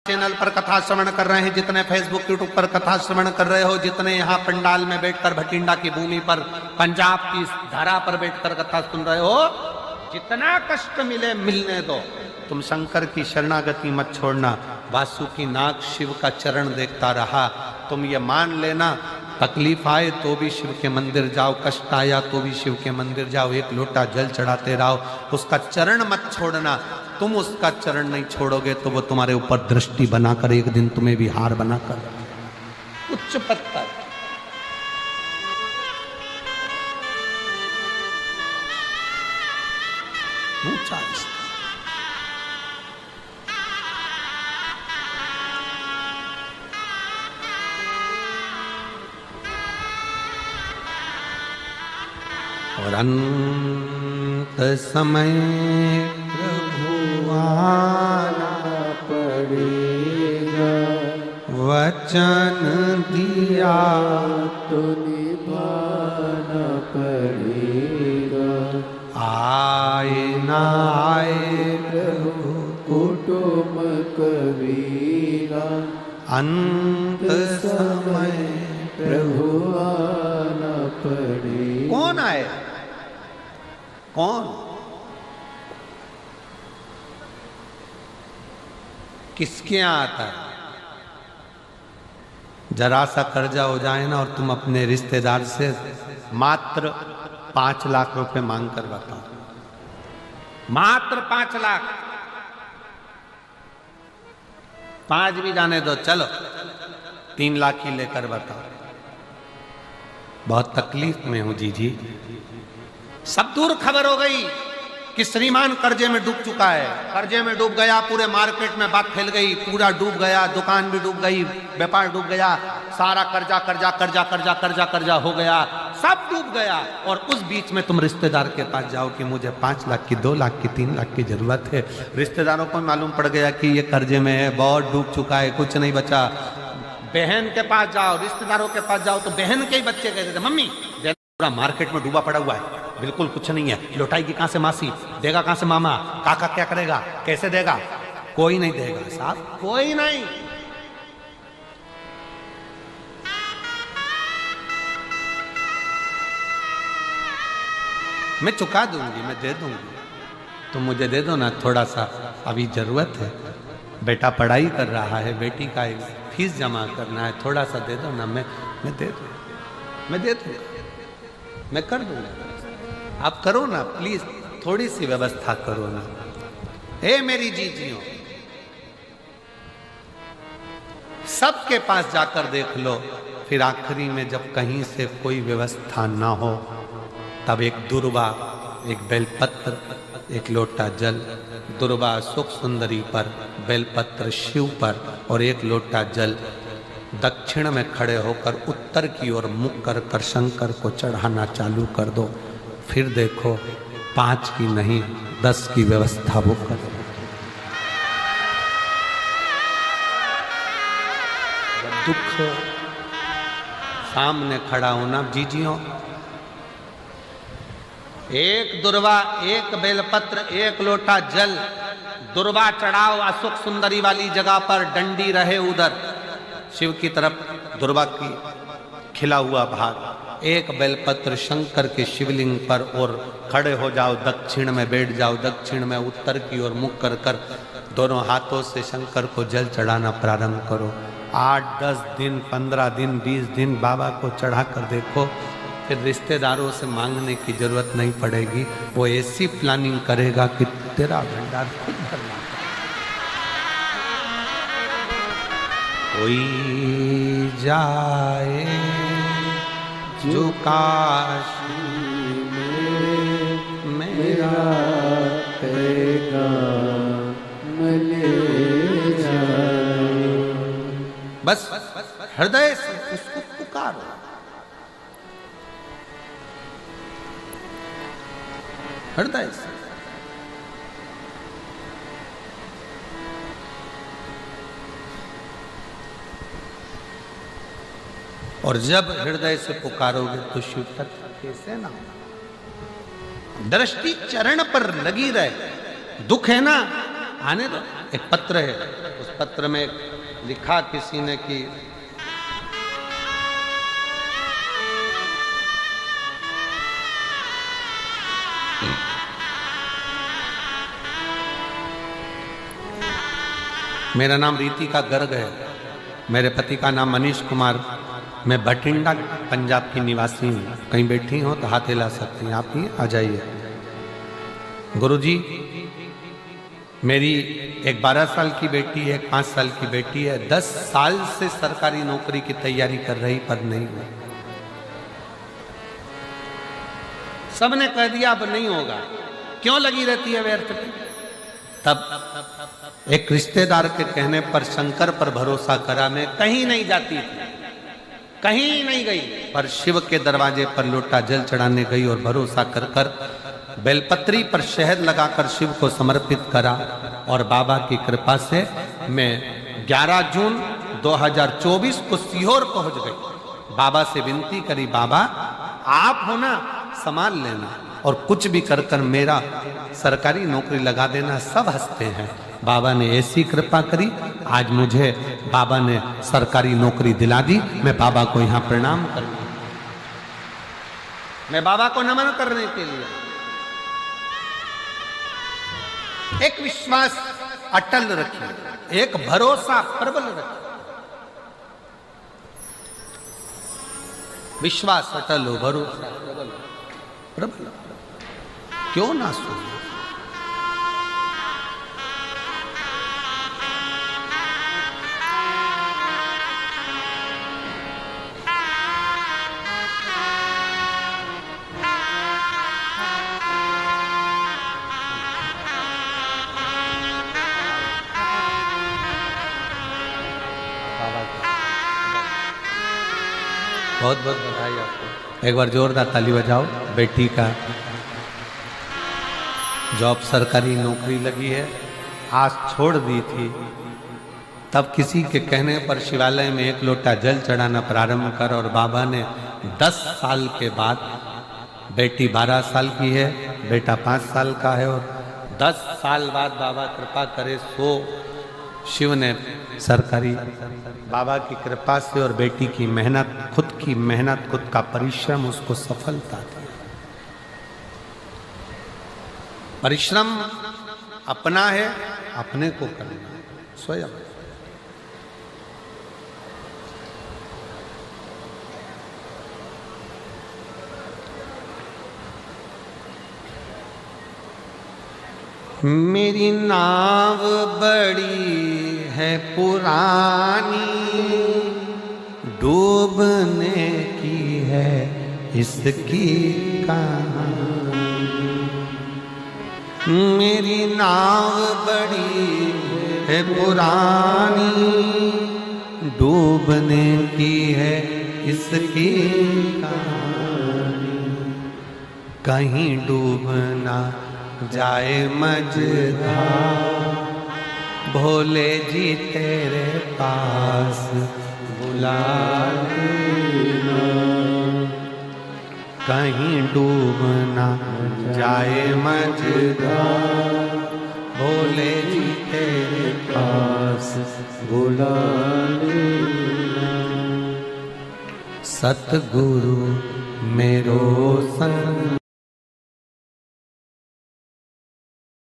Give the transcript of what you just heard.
Channel पर कथा श्रवण कर रहे हैं, जितने फेसबुक यूट्यूब पर कथा श्रवण कर रहे हो, जितने यहाँ पंडाल में बैठकर भटिंडा की भूमि पर पंजाब की धारा पर बैठकर कथा सुन रहे हो, जितना कष्ट मिले मिलने दो, तुम शंकर की शरणागति मत छोड़ना। वासुकी नाग शिव का चरण देखता रहा। तुम ये मान लेना, तकलीफ आए तो भी शिव के मंदिर जाओ, कष्ट आया तो भी शिव के मंदिर जाओ, एक लोटा जल चढ़ाते रहो, उसका चरण मत छोड़ना। तुम उसका चरण नहीं छोड़ोगे तो वो तुम्हारे ऊपर दृष्टि बनाकर एक दिन तुम्हें भी हार बनाकर उच्च पत्थर ऊंचा और अंत समय प्रभु आना पड़ेगा, वचन दिया तो निभाना पड़ेगा। आए ना आए प्रभु कुटुंब कबीरा, अंत समय प्रभु आना पड़ेगा। कौन आए? कौन? किसके यहां आता है? जरा सा कर्जा हो जाए ना और तुम अपने रिश्तेदार से मात्र 5 लाख रुपए मांग कर बताओ, मात्र 5 लाख, 5 भी जाने दो, चलो 3 लाख ही लेकर बताओ। बहुत तकलीफ में हूं जी। सब दूर खबर हो गई कि श्रीमान कर्जे में डूब चुका है, कर्जे में डूब गया, पूरे मार्केट में बात फैल गई, पूरा डूब गया, दुकान भी डूब गई, व्यापार डूब गया, सारा कर्जा कर्जा कर्जा कर्जा कर्जा कर्जा हो गया, सब डूब गया। और उस बीच में तुम रिश्तेदार के पास जाओ कि मुझे 5 लाख की, 2 लाख की, 3 लाख की जरूरत है। रिश्तेदारों को मालूम पड़ गया कि ये कर्जे में है, बहुत डूब चुका है, कुछ नहीं बचा। बहन के पास जाओ, रिश्तेदारों के पास जाओ तो बहन के ही बच्चे कहते थे, मम्मी पूरा मार्केट में डूबा पड़ा हुआ है, बिल्कुल कुछ नहीं है, लौटाएगी कहां से मासी, देगा कहां से मामा, काका क्या करेगा, कैसे देगा? कोई नहीं देगा साहब, कोई नहीं। मैं चुका दूंगी, मैं दे दूंगी, तुम मुझे दे दो ना थोड़ा सा, अभी जरूरत है, बेटा पढ़ाई कर रहा है, बेटी का फीस जमा करना है, थोड़ा सा दे दो ना, मैं दे दूंगा, मैं दे दूंगा, मैं कर दूंगा। आप करो ना प्लीज, थोड़ी सी व्यवस्था करो ना। हे मेरी जीजियों, सबके पास जाकर देख लो, फिर आखिरी में जब कहीं से कोई व्यवस्था ना हो, तब एक दुर्वा, एक बेलपत्र, एक लोटा जल, दुर्वा सुख सुंदरी पर, बेलपत्र शिव पर और एक लोटा जल दक्षिण में खड़े होकर उत्तर की ओर मुख कर शंकर को चढ़ाना चालू कर दो। फिर देखो 5 की नहीं 10 की व्यवस्था वो कर। दुख सामने खड़ा होना जीजियों, एक दुर्वा, एक बेलपत्र, एक लोटा जल, दुर्वा चढ़ाओ अशोक सुंदरी वाली जगह पर, डंडी रहे उधर शिव की तरफ, दुर्वा की खिला हुआ भाग, एक बेलपत्र शंकर के शिवलिंग पर, और खड़े हो जाओ, दक्षिण में बैठ जाओ, दक्षिण में उत्तर की ओर मुख कर दोनों हाथों से शंकर को जल चढ़ाना प्रारंभ करो। 8, 10 दिन, 15 दिन, 20 दिन बाबा को चढ़ा कर देखो, फिर रिश्तेदारों से मांगने की जरूरत नहीं पड़ेगी। वो ऐसी प्लानिंग करेगा कि तेरा भंडार खुद भरना। कोई जाए जो काशी में मेरा पैगाम ले जाए, बस हृदय से उसको पुकारो। हृदय से और जब हृदय से पुकारोगे तो शिव तत्व कैसे ना, दृष्टि चरण पर लगी रहे। दुख है ना, आने दो, एक पत्र है उस पत्र में लिखा किसी ने कि मेरा नाम रीतिका गर्ग है, मेरे पति का नाम मनीष कुमार, मैं बठिंडा पंजाब की निवासी हूँ। कहीं बैठी हो तो हाथ हिला सकती हैं, आप ही आ जाइए। गुरुजी, मेरी एक 12 साल की बेटी है, एक 5 साल की बेटी है, 10 साल से सरकारी नौकरी की तैयारी कर रही पर नहीं हुई। सबने कह दिया अब नहीं होगा, क्यों लगी रहती है व्यर्थ में। तब एक रिश्तेदार के कहने पर शंकर पर भरोसा करा, मैं कहीं नहीं जाती थी, कहीं नहीं गई, पर शिव के दरवाजे पर लोटा जल चढ़ाने गई और भरोसा कर कर बेलपत्री पर शहद लगाकर शिव को समर्पित करा। और बाबा की कृपा से मैं 11 जून 2024 को सीहोर पहुंच गई। बाबा से विनती करी, बाबा आप हो ना, संभाल लेना और कुछ भी कर कर मेरा सरकारी नौकरी लगा देना। सब हंसते हैं। बाबा ने ऐसी कृपा करी, आज मुझे बाबा ने सरकारी नौकरी दिला दी। मैं बाबा को यहाँ प्रणाम करूँ, मैं बाबा को नमन करने के लिए। एक विश्वास अटल रखिए, एक भरोसा प्रबल रखिए। विश्वास अटल हो, भरोसा प्रबल, क्यों ना सुने। बहुत बहुत बधाई आपको, एक बार जोरदार ताली बजाओ। बेटी का जॉब सरकारी नौकरी लगी है, आस छोड़ दी थी, तब किसी के कहने पर शिवालय में एक लोटा जल चढ़ाना प्रारंभ कर, और बाबा ने 10 साल के बाद, बेटी 12 साल की है, बेटा 5 साल का है, और 10 साल बाद बाबा कृपा करे सो शिव ने सरकारी, बाबा की कृपा से और बेटी की मेहनत, खुद की मेहनत, खुद का परिश्रम उसको सफलता दी। परिश्रम अपना है, अपने को करना स्वयं। मेरी नाव बड़ी है पुरानी, डूबने की है इसकी कहानी। मेरी नाव बड़ी है पुरानी, डूबने की है इसकी कहानी। कहीं डूबना जाए मझधार, भोले जी तेरे पास बुला लेना। कहीं डूबना जाए मझधार, भोले जी तेरे पास बुला लेना। सतगुरु मेरो संग